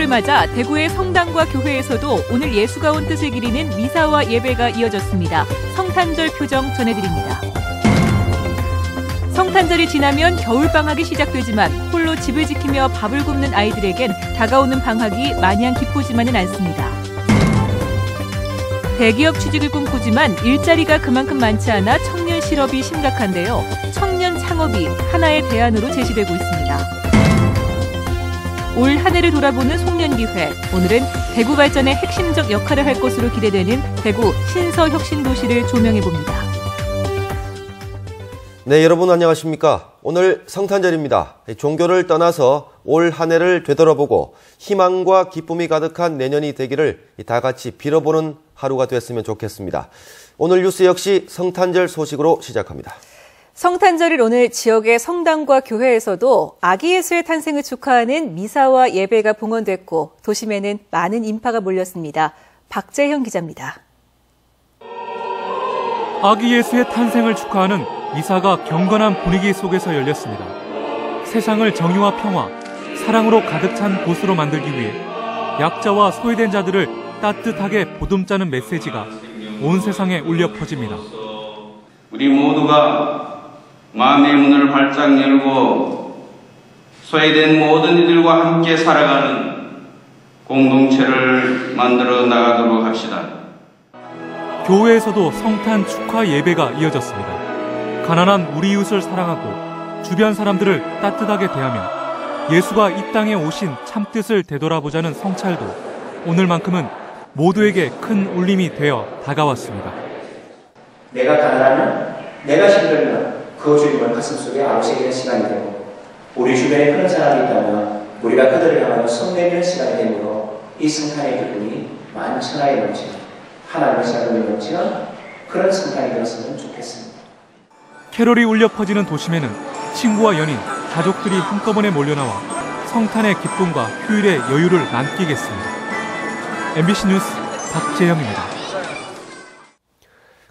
맞아 대구의 성당과 교회에서도 오늘 예수가 온 뜻을 기리는 미사와 예배가 이어졌습니다. 성탄절 표정 전해드립니다. 성탄절이 지나면 겨울방학이 시작되지만 홀로 집을 지키며 밥을 굶는 아이들에겐 다가오는 방학이 마냥 기쁘지만은 않습니다. 대기업 취직을 꿈꾸지만 일자리가 그만큼 많지 않아 청년 실업이 심각한데요. 청년 창업이 하나의 대안으로 제시되고 있습니다. 올 한 해를 돌아보는 송년기회. 오늘은 대구 발전의 핵심적 역할을 할 것으로 기대되는 대구 신서혁신도시를 조명해봅니다. 네, 여러분 안녕하십니까? 오늘 성탄절입니다. 종교를 떠나서 올 한 해를 되돌아보고 희망과 기쁨이 가득한 내년이 되기를 다 같이 빌어보는 하루가 됐으면 좋겠습니다. 오늘 뉴스 역시 성탄절 소식으로 시작합니다. 성탄절일 오늘 지역의 성당과 교회에서도 아기 예수의 탄생을 축하하는 미사와 예배가 봉헌됐고 도심에는 많은 인파가 몰렸습니다. 박재형 기자입니다. 아기 예수의 탄생을 축하하는 미사가 경건한 분위기 속에서 열렸습니다. 세상을 정의와 평화, 사랑으로 가득 찬 곳으로 만들기 위해 약자와 소외된 자들을 따뜻하게 보듬자는 메시지가 온 세상에 울려 퍼집니다. 우리 모두가 마음의 문을 활짝 열고 소외된 모든 이들과 함께 살아가는 공동체를 만들어 나가도록 합시다. 교회에서도 성탄 축하 예배가 이어졌습니다. 가난한 우리 이웃을 사랑하고 주변 사람들을 따뜻하게 대하며 예수가 이 땅에 오신 참뜻을 되돌아보자는 성찰도 오늘만큼은 모두에게 큰 울림이 되어 다가왔습니다. 내가 가난하면, 내가 힘들면 그 주님을 가슴속에 아우새기는 시간이 되고 우리 주변에 그런 사람이 있다면 우리가 그들을 향하여 성내는 시간이 되므로 이 성탄의 기쁨이 만천하에 넘치는 하나님의 사랑이 넘치는 그런 성탄이 되었으면 좋겠습니다. 캐롤이 울려 퍼지는 도심에는 친구와 연인, 가족들이 한꺼번에 몰려나와 성탄의 기쁨과 휴일의 여유를 남기겠습니다. MBC 뉴스 박재형입니다.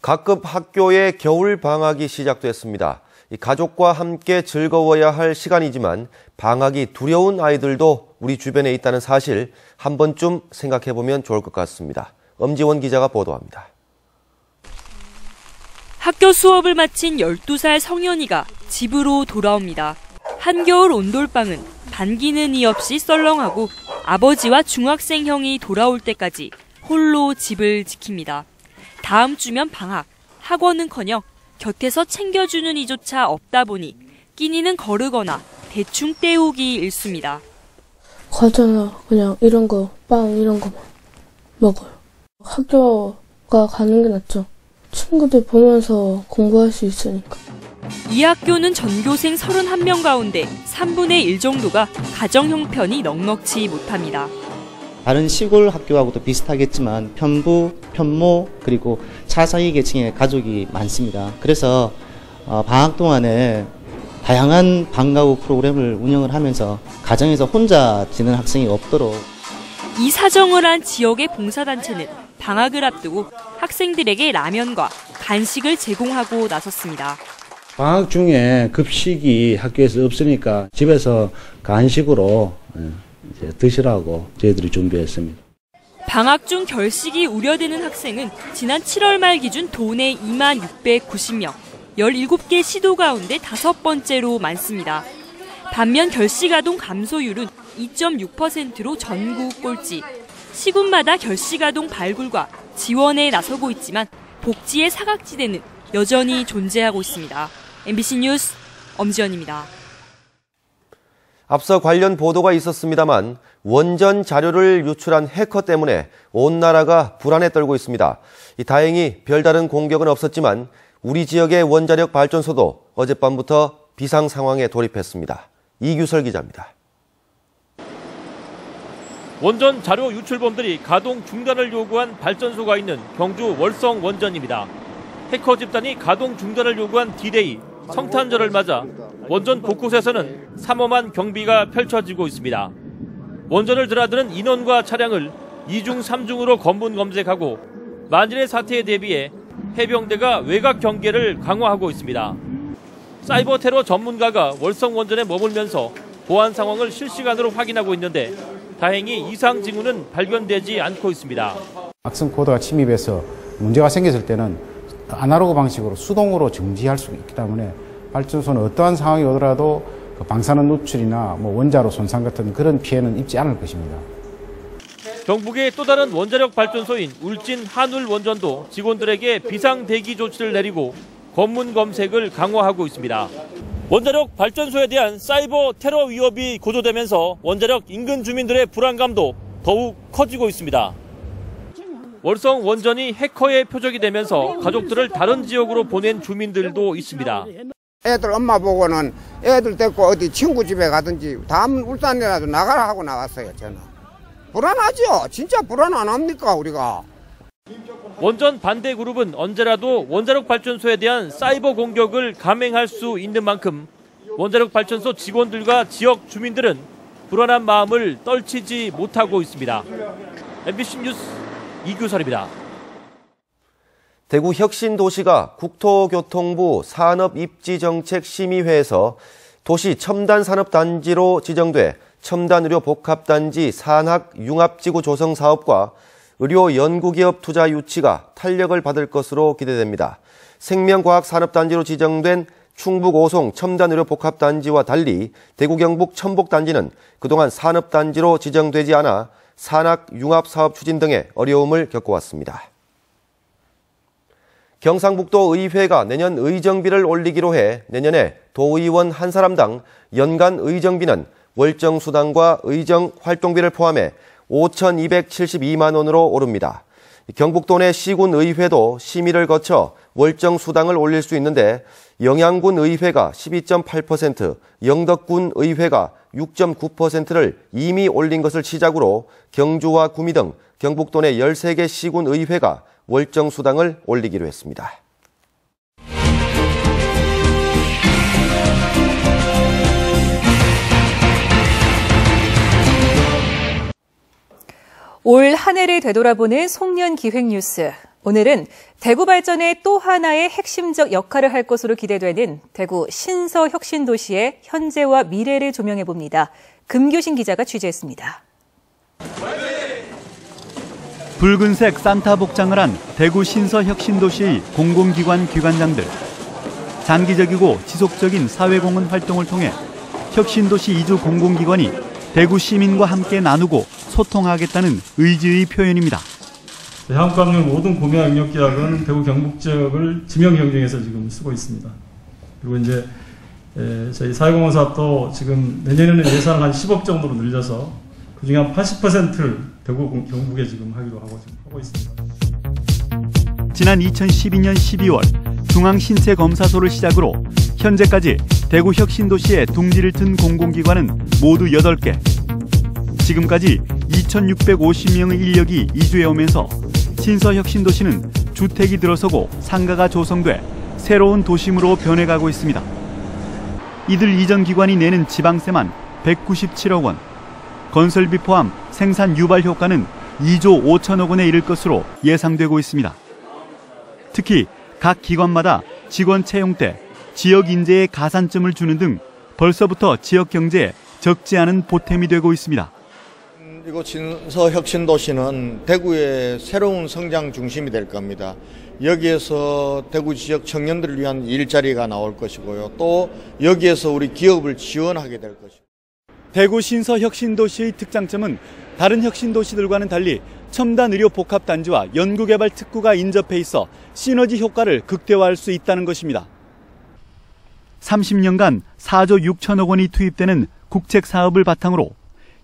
각급 학교의 겨울 방학이 시작됐습니다. 가족과 함께 즐거워야 할 시간이지만 방학이 두려운 아이들도 우리 주변에 있다는 사실 한 번쯤 생각해보면 좋을 것 같습니다. 엄지원 기자가 보도합니다. 학교 수업을 마친 12살 성현이가 집으로 돌아옵니다. 한겨울 온돌방은 반기는 이 없이 썰렁하고 아버지와 중학생 형이 돌아올 때까지 홀로 집을 지킵니다. 다음 주면 방학, 학원은커녕 곁에서 챙겨주는 이조차 없다 보니 끼니는 거르거나 대충 때우기 일쑤입니다. 과자나 그냥 이런 거, 빵 이런 거만 먹어요. 학교가 가는 게 낫죠. 친구들 보면서 공부할 수 있으니까. 이 학교는 전교생 31명 가운데 3분의 1 정도가 가정 형편이 넉넉지 못합니다. 다른 시골 학교하고도 비슷하겠지만 편부, 편모, 그리고 차사이 계층의 가족이 많습니다. 그래서 방학 동안에 다양한 방과 후 프로그램을 운영을 하면서 가정에서 혼자 지내는 학생이 없도록. 이 사정을 한 지역의 봉사단체는 방학을 앞두고 학생들에게 라면과 간식을 제공하고 나섰습니다. 방학 중에 급식이 학교에서 없으니까 집에서 간식으로 이제 드시라고 저희들이 준비했습니다. 방학 중 결식이 우려되는 학생은 지난 7월 말 기준 도내 2690명, 17개 시도 가운데 5번째로 많습니다. 반면 결식아동 감소율은 2.6%로 전국 꼴찌. 시군마다 결식아동 발굴과 지원에 나서고 있지만 복지의 사각지대는 여전히 존재하고 있습니다. MBC 뉴스 엄지연입니다. 앞서 관련 보도가 있었습니다만 원전 자료를 유출한 해커 때문에 온 나라가 불안에 떨고 있습니다. 다행히 별다른 공격은 없었지만 우리 지역의 원자력 발전소도 어젯밤부터 비상 상황에 돌입했습니다. 이규설 기자입니다. 원전 자료 유출범들이 가동 중단을 요구한 발전소가 있는 경주 월성 원전입니다. 해커 집단이 가동 중단을 요구한 D-Day, 성탄절을 맞아 원전 곳곳에서는 삼엄한 경비가 펼쳐지고 있습니다. 원전을 드나드는 인원과 차량을 2중, 3중으로 검문 검색하고 만일의 사태에 대비해 해병대가 외곽 경계를 강화하고 있습니다. 사이버 테러 전문가가 월성 원전에 머물면서 보안 상황을 실시간으로 확인하고 있는데 다행히 이상 징후는 발견되지 않고 있습니다. 악성 코드가 침입해서 문제가 생겼을 때는 아날로그 방식으로 수동으로 정지할 수 있기 때문에 발전소는 어떠한 상황이 오더라도 그 방사능 노출이나 원자로 손상 같은 그런 피해는 입지 않을 것입니다. 경북의 또 다른 원자력 발전소인 울진 한울 원전도 직원들에게 비상 대기 조치를 내리고 검문 검색을 강화하고 있습니다. 원자력 발전소에 대한 사이버 테러 위협이 고조되면서 원자력 인근 주민들의 불안감도 더욱 커지고 있습니다. 월성 원전이 해커의 표적이 되면서 가족들을 다른 지역으로 보낸 주민들도 있습니다. 애들 엄마 보고는 애들 데리고 어디 친구 집에 가든지 다음 울산이라도 나가라 하고 나갔어요. 저는 불안하죠. 진짜 불안 안 합니까 우리가. 원전 반대 그룹은 언제라도 원자력 발전소에 대한 사이버 공격을 감행할 수 있는 만큼 원자력 발전소 직원들과 지역 주민들은 불안한 마음을 떨치지 못하고 있습니다. MBC 뉴스 이규설입니다. 대구 혁신도시가 국토교통부 산업입지정책심의회에서 도시 첨단산업단지로 지정돼 첨단의료복합단지 산학융합지구 조성 사업과 의료연구기업 투자 유치가 탄력을 받을 것으로 기대됩니다. 생명과학산업단지로 지정된 충북 오송 첨단의료복합단지와 달리 대구 경북 첨복단지는 그동안 산업단지로 지정되지 않아 산학융합사업 추진 등의 어려움을 겪어왔습니다. 경상북도 의회가 내년 의정비를 올리기로 해 내년에 도의원 한 사람당 연간 의정비는 월정수당과 의정활동비를 포함해 5,272만 원으로 오릅니다. 경북도 내 시군 의회도 심의를 거쳐 월정수당을 올릴 수 있는데 영양군 의회가 12.8%, 영덕군 의회가 6.9%를 이미 올린 것을 시작으로 경주와 구미 등 경북도 내 13개 시군 의회가 월정수당을 올리기로 했습니다. 올 한 해를 되돌아보는 송년 기획 뉴스. 오늘은 대구 발전의 또 하나의 핵심적 역할을 할 것으로 기대되는 대구 신서혁신도시의 현재와 미래를 조명해봅니다. 금교신 기자가 취재했습니다. 붉은색 산타 복장을 한 대구 신서혁신도시의 공공기관 기관장들. 장기적이고 지속적인 사회공헌 활동을 통해 혁신도시 이주 공공기관이 대구 시민과 함께 나누고 소통하겠다는 의지의 표현입니다. 한국감정 모든 구매와 인력 계약은 대구 경북 지역을 지명 경쟁에서 지금 쓰고 있습니다. 그리고 이제 저희 사회공헌 사업도 지금 내년에는 예산을 한 10억 정도로 늘려서 그중에 한 80%를 대구 경북에 지금 하기로 하고 있습니다. 지난 2012년 12월 중앙신체검사소를 시작으로 현재까지 대구 혁신도시에 둥지를 튼 공공기관은 모두 8개. 지금까지 2,650명의 인력이 이주해오면서 신서혁신도시는 주택이 들어서고 상가가 조성돼 새로운 도심으로 변해가고 있습니다. 이들 이전 기관이 내는 지방세만 197억 원, 건설비 포함 생산 유발 효과는 2조 5천억 원에 이를 것으로 예상되고 있습니다. 특히 각 기관마다 직원 채용 때 지역 인재에 가산점을 주는 등 벌써부터 지역 경제에 적지 않은 보탬이 되고 있습니다. 이곳 신서혁신도시는 대구의 새로운 성장 중심이 될 겁니다. 여기에서 대구 지역 청년들을 위한 일자리가 나올 것이고요. 또 여기에서 우리 기업을 지원하게 될 것입니다. 대구 신서혁신도시의 특장점은 다른 혁신도시들과는 달리 첨단 의료 복합단지와 연구개발 특구가 인접해 있어 시너지 효과를 극대화할 수 있다는 것입니다. 30년간 4조 6천억 원이 투입되는 국책 사업을 바탕으로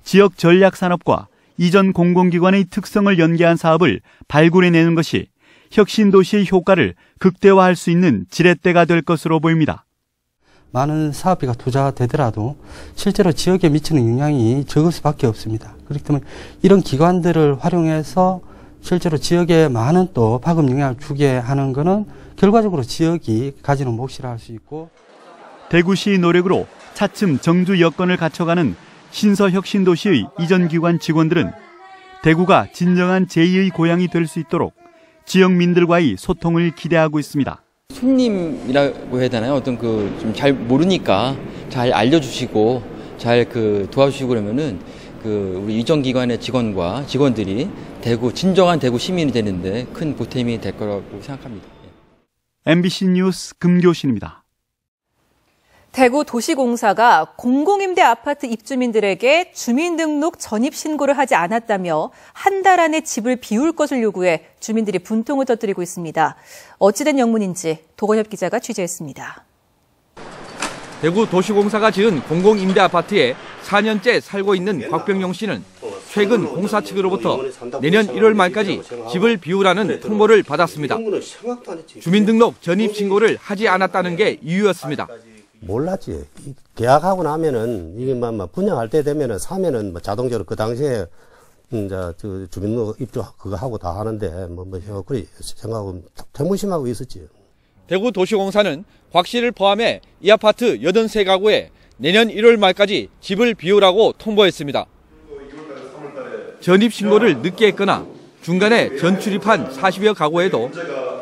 지역 전략 산업과 이전 공공기관의 특성을 연계한 사업을 발굴해내는 것이 혁신도시의 효과를 극대화할 수 있는 지렛대가 될 것으로 보입니다. 많은 사업비가 투자되더라도 실제로 지역에 미치는 영향이 적을 수밖에 없습니다. 그렇기 때문에 이런 기관들을 활용해서 실제로 지역에 많은 또 파급 영향을 주게 하는 것은 결과적으로 지역이 가지는 몫이라 할 수 있고, 대구시의 노력으로 차츰 정주 여건을 갖춰가는 신서혁신도시의 이전 기관 직원들은 대구가 진정한 제2의 고향이 될 수 있도록 지역민들과의 소통을 기대하고 있습니다. 손님이라고 해야 되나요? 어떤 좀 잘 모르니까 잘 알려주시고 잘 도와주시고 그러면은 우리 유정기관의 직원들이 진정한 대구 시민이 되는데 큰 보탬이 될 거라고 생각합니다. MBC 뉴스 금교신입니다. 대구 도시공사가 공공임대 아파트 입주민들에게 주민등록 전입신고를 하지 않았다며 한 달 안에 집을 비울 것을 요구해 주민들이 분통을 터뜨리고 있습니다. 어찌된 영문인지 도건엽 기자가 취재했습니다. 대구 도시공사가 지은 공공임대 아파트에 4년째 살고 있는 곽병용 씨는 최근 공사 측으로부터 내년 1월 말까지 집을 비우라는 통보를 받았습니다. 주민등록 전입신고를 하지 않았다는 게 이유였습니다. 몰랐지. 계약하고 나면은 이게 분양할 때 되면은 사면은 자동적으로 그 당시에 이제 주민등록 입주 그거 하고 다 하는데 그래 생각하고 태무심하고 있었지. 대구 도시공사는 곽 씨를 포함해 이 아파트 83가구에 내년 1월 말까지 집을 비우라고 통보했습니다. 전입신고를 늦게 했거나 중간에 전출입한 40여 가구에도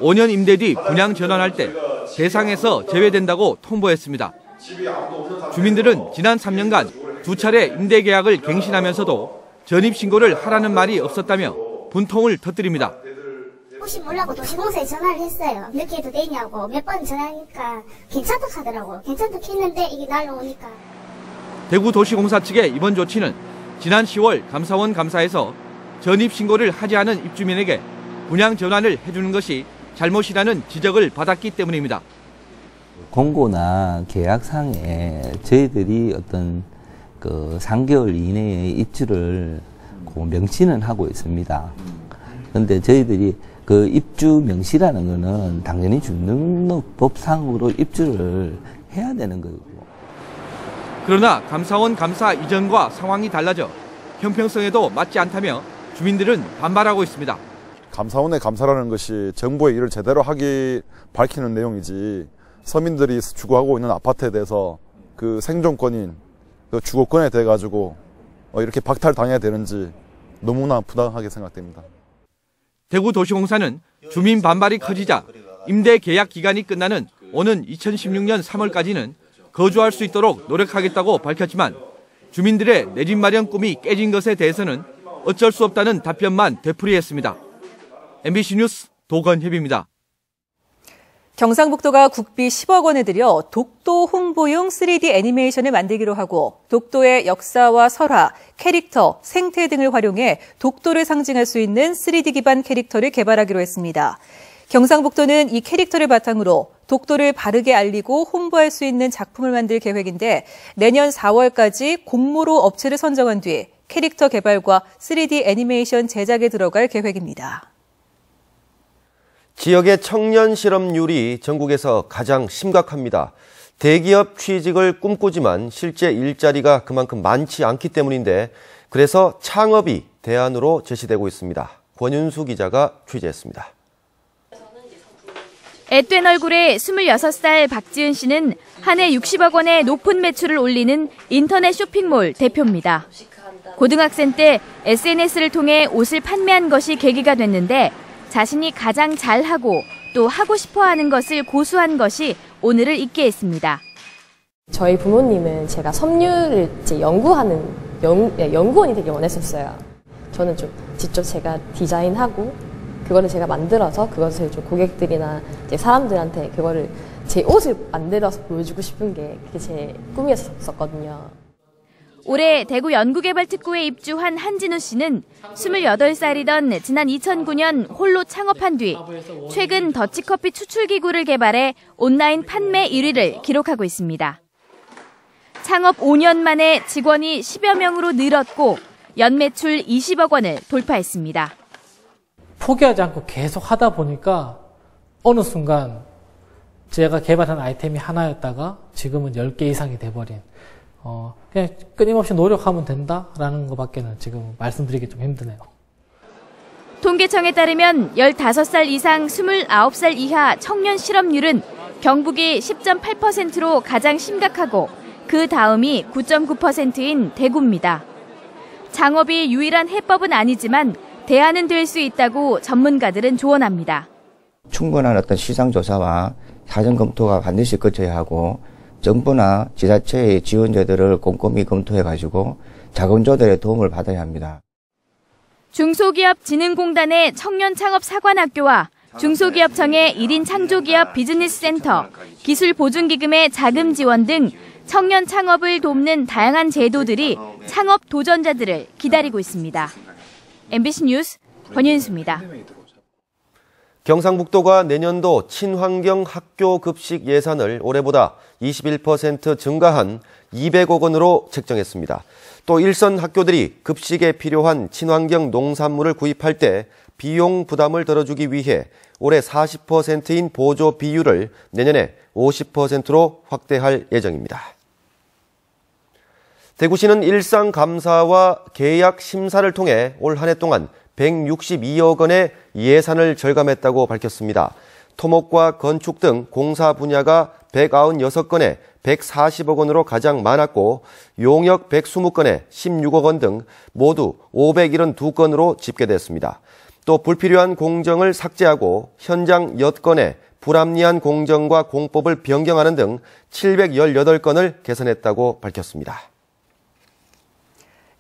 5년 임대 뒤 분양 전환할 때 대상에서 제외된다고 통보했습니다. 주민들은 지난 3년간 2차례 임대 계약을 갱신하면서도 전입신고를 하라는 말이 없었다며 분통을 터뜨립니다. 혹시 몰라고 도시공사에 전화를 했어요. 늦게 해도 되냐고 몇 번 전화하니까 괜찮다고 하더라고. 괜찮다고 했는데 이게 날라오니까. 대구 도시공사 측의 이번 조치는 지난 10월 감사원 감사에서 전입신고를 하지 않은 입주민에게 분양 전환을 해주는 것이 잘못이라는 지적을 받았기 때문입니다. 공고나 계약상에 저희들이 어떤 3개월 이내에 입주를 명시는 하고 있습니다. 그런데 저희들이 입주 명시라는 거는 당연히 주민등록법상으로 입주를 해야 되는 거고. 그러나 감사원 감사 이전과 상황이 달라져 형평성에도 맞지 않다며 주민들은 반발하고 있습니다. 감사원의 감사라는 것이 정부의 일을 제대로 밝히는 내용이지 서민들이 주거하고 있는 아파트에 대해서 그 생존권인 주거권에 대해 가지고 이렇게 박탈당해야 되는지 너무나 부당하게 생각됩니다. 대구 도시공사는 주민 반발이 커지자 임대 계약 기간이 끝나는 오는 2016년 3월까지는 거주할 수 있도록 노력하겠다고 밝혔지만 주민들의 내 집 마련 꿈이 깨진 것에 대해서는 어쩔 수 없다는 답변만 되풀이했습니다. MBC 뉴스 도건협입니다. 경상북도가 국비 10억 원을 들여 독도 홍보용 3D 애니메이션을 만들기로 하고 독도의 역사와 설화, 캐릭터, 생태 등을 활용해 독도를 상징할 수 있는 3D 기반 캐릭터를 개발하기로 했습니다. 경상북도는 이 캐릭터를 바탕으로 독도를 바르게 알리고 홍보할 수 있는 작품을 만들 계획인데 내년 4월까지 공모로 업체를 선정한 뒤 캐릭터 개발과 3D 애니메이션 제작에 들어갈 계획입니다. 지역의 청년 실업률이 전국에서 가장 심각합니다. 대기업 취직을 꿈꾸지만 실제 일자리가 그만큼 많지 않기 때문인데 그래서 창업이 대안으로 제시되고 있습니다. 권윤수 기자가 취재했습니다. 앳된 얼굴의 26살 박지은 씨는 한 해 60억 원의 높은 매출을 올리는 인터넷 쇼핑몰 대표입니다. 고등학생 때 SNS를 통해 옷을 판매한 것이 계기가 됐는데 자신이 가장 잘하고 또 하고 싶어하는 것을 고수한 것이 오늘을 있게 했습니다. 저희 부모님은 제가 섬유를 연구하는 연구원이 되게 원했었어요. 저는 좀 직접 제가 디자인하고 그거를 제가 만들어서 그것을 좀 고객들이나 이제 사람들한테 그거를 제 옷을 만들어서 보여주고 싶은 게 그게 제 꿈이었었거든요. 올해 대구 연구개발특구에 입주한 한진우 씨는 28살이던 지난 2009년 홀로 창업한 뒤 최근 더치커피 추출기구를 개발해 온라인 판매 1위를 기록하고 있습니다. 창업 5년 만에 직원이 10여 명으로 늘었고 연매출 20억 원을 돌파했습니다. 포기하지 않고 계속 하다 보니까 어느 순간 제가 개발한 아이템이 하나였다가 지금은 10개 이상이 돼버린 그냥 끊임없이 노력하면 된다라는 것밖에는 지금 말씀드리기 좀 힘드네요. 통계청에 따르면 15살 이상 29살 이하 청년 실업률은 경북이 10.8%로 가장 심각하고 그 다음이 9.9%인 대구입니다. 창업이 유일한 해법은 아니지만 대안은 될 수 있다고 전문가들은 조언합니다. 충분한 어떤 시장조사와 사전 검토가 반드시 거쳐야 하고 정부나 지자체의 지원제도를 꼼꼼히 검토해가지고 자금조달의 도움을 받아야 합니다. 중소기업진흥공단의 청년창업사관학교와 중소기업청의 1인 창조기업 비즈니스센터, 기술보증기금의 자금 지원 등 청년 창업을 돕는 다양한 제도들이 창업 도전자들을 기다리고 있습니다. MBC 뉴스 권윤수입니다. 경상북도가 내년도 친환경 학교 급식 예산을 올해보다 21% 증가한 200억 원으로 책정했습니다. 또 일선 학교들이 급식에 필요한 친환경 농산물을 구입할 때 비용 부담을 덜어주기 위해 올해 40%인 보조 비율을 내년에 50%로 확대할 예정입니다. 대구시는 일상감사와 계약 심사를 통해 올 한 해 동안 162억 원의 예산을 절감했다고 밝혔습니다. 토목과 건축 등 공사 분야가 196건에 140억 원으로 가장 많았고 용역 120건에 16억 원 등 모두 572건으로 집계됐습니다. 또 불필요한 공정을 삭제하고 현장 여건에 불합리한 공정과 공법을 변경하는 등 718건을 개선했다고 밝혔습니다.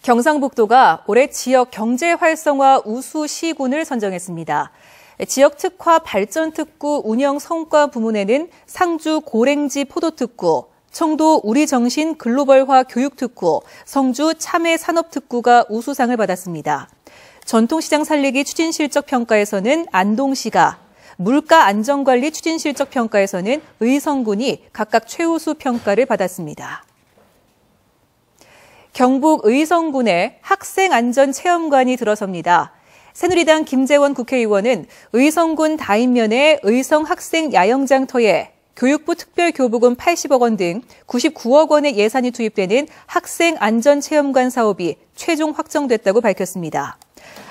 경상북도가 올해 지역 경제 활성화 우수 시군을 선정했습니다. 지역 특화 발전 특구 운영 성과 부문에는 상주 고랭지 포도특구, 청도 우리정신 글로벌화 교육특구, 성주 참외 산업특구가 우수상을 받았습니다. 전통시장 살리기 추진실적평가에서는 안동시가, 물가 안정관리 추진실적평가에서는 의성군이 각각 최우수 평가를 받았습니다. 경북 의성군에 학생안전체험관이 들어섭니다. 새누리당 김재원 국회의원은 의성군 다인면에 의성학생야영장터에 교육부 특별교부금 80억 원 등 99억 원의 예산이 투입되는 학생안전체험관 사업이 최종 확정됐다고 밝혔습니다.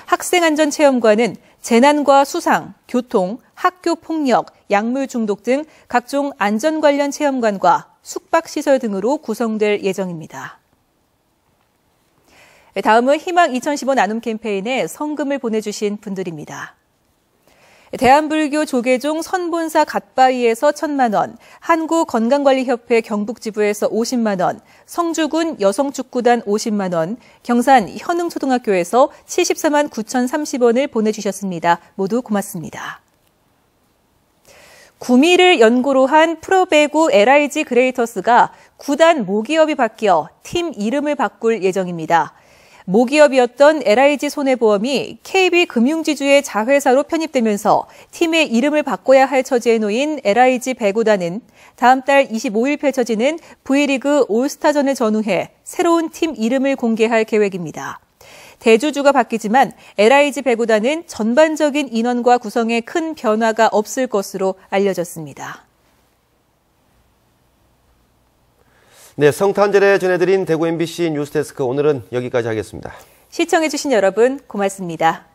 학생안전체험관은 재난과 수상, 교통, 학교폭력, 약물 중독 등 각종 안전 관련 체험관과 숙박시설 등으로 구성될 예정입니다. 다음은 희망 2015 나눔 캠페인에 성금을 보내주신 분들입니다. 대한불교 조계종 선본사 갓바위에서 1,000만 원, 한국건강관리협회 경북지부에서 50만 원, 성주군 여성축구단 50만 원, 경산 현흥초등학교에서 74만 9,030원을 보내주셨습니다. 모두 고맙습니다. 구미를 연고로 한 프로배구 LIG 그레이터스가 구단 모기업이 바뀌어 팀 이름을 바꿀 예정입니다. 모기업이었던 LIG 손해보험이 KB금융지주의 자회사로 편입되면서 팀의 이름을 바꿔야 할 처지에 놓인 LIG 배구단은 다음 달 25일 펼쳐지는 V리그 올스타전을 전후해 새로운 팀 이름을 공개할 계획입니다. 대주주가 바뀌지만 LIG 배구단은 전반적인 인원과 구성에 큰 변화가 없을 것으로 알려졌습니다. 네, 성탄절에 전해드린 대구 MBC 뉴스데스크 오늘은 여기까지 하겠습니다. 시청해주신 여러분 고맙습니다.